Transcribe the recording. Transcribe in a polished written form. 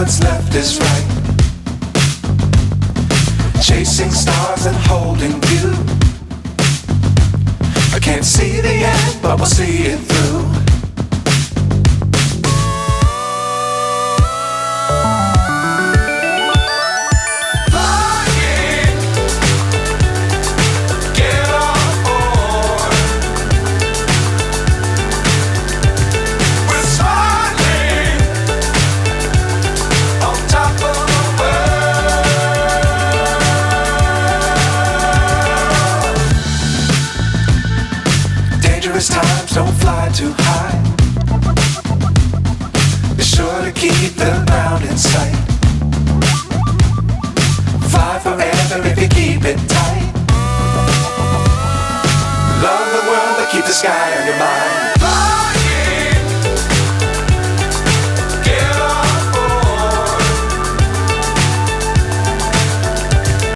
what's left is right. Chasing stars and holding you. I can't see the end, but we'll see it through. Times don't fly too high. Be sure to keep the ground in sight. Fly forever if you keep it tight. Love the world but keep the sky on your mind.